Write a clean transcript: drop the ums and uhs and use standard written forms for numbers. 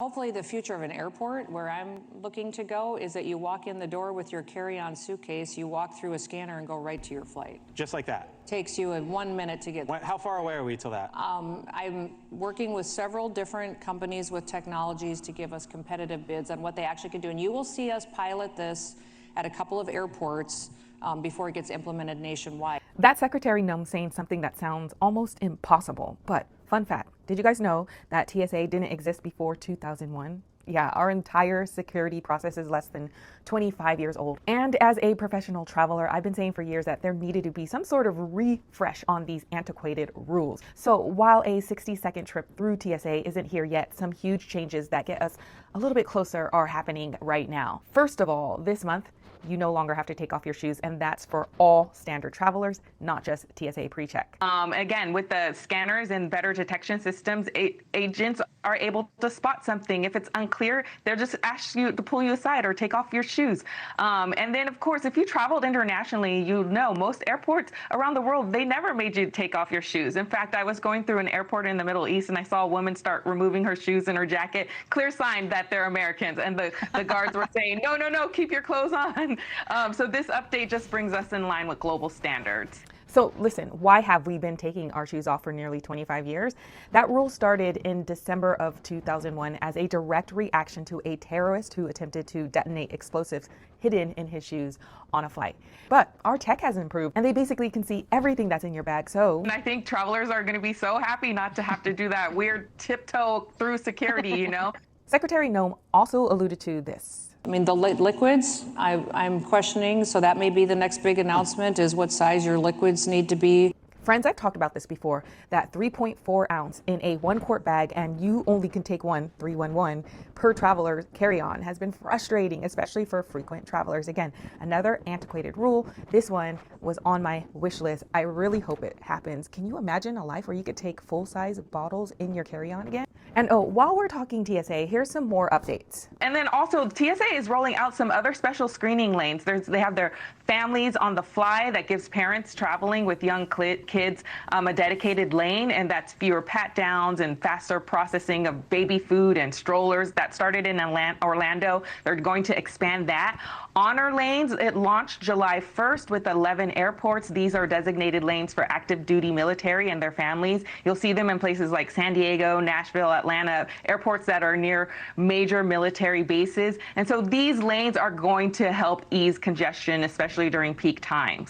Hopefully the future of an airport where I'm looking to go is that you walk in the door with your carry-on suitcase, you walk through a scanner and go right to your flight. Just like that? Takes you 1 minute to get there. How far away are we till that? I'm working with several different companies with technologies to give us competitive bids on what they actually can do. And you will see us pilot this at a couple of airports before it gets implemented nationwide. That's Secretary Num saying something that sounds almost impossible. But fun fact, did you guys know that TSA didn't exist before 2001? Yeah, our entire security process is less than 25 years old. And as a professional traveler, I've been saying for years that there needed to be some sort of refresh on these antiquated rules. So while a 60-second trip through TSA isn't here yet, some huge changes that get us a little bit closer are happening right now. First of all, this month, you no longer have to take off your shoes, and that's for all standard travelers, not just TSA pre-check. Again, with the scanners and better detection systems, agents are able to spot something. If it's unclear, they'll just ask you to pull you aside or take off your shoes. And then, of course, if you traveled internationally, you know most airports around the world, they never made you take off your shoes. In fact, I was going through an airport in the Middle East, and I saw a woman start removing her shoes and her jacket. Clear sign that they're Americans. And the guards were saying, no, no, no, keep your clothes on. So this update just brings us in line with global standards. So listen, why have we been taking our shoes off for nearly 25 years? That rule started in December of 2001 as a direct reaction to a terrorist who attempted to detonate explosives hidden in his shoes on a flight. But our tech has improved, and they basically can see everything that's in your bag. So and I think travelers are going to be so happy not to have to do that weird tiptoe through security, you know? Secretary Nome also alluded to this. I mean, the liquids, I'm questioning, so that may be the next big announcement is what size your liquids need to be. Friends, I've talked about this before, that 3.4 ounce in a 1-quart bag, and you only can take 311 per traveler carry-on has been frustrating, especially for frequent travelers. Again, another antiquated rule. This one was on my wish list. I really hope it happens. Can you imagine a life where you could take full-size bottles in your carry-on again? And oh, while we're talking TSA, here's some more updates. And then also TSA is rolling out some other special screening lanes. They have their families on the fly that gives parents traveling with young kids a dedicated lane, and that's fewer pat downs and faster processing of baby food and strollers. That started in Orlando. They're going to expand that. Honor lanes, it launched July 1st with 11 airports. These are designated lanes for active duty military and their families. You'll see them in places like San Diego, Nashville, Atlanta, airports that are near major military bases. And so these lanes are going to help ease congestion, especially during peak times.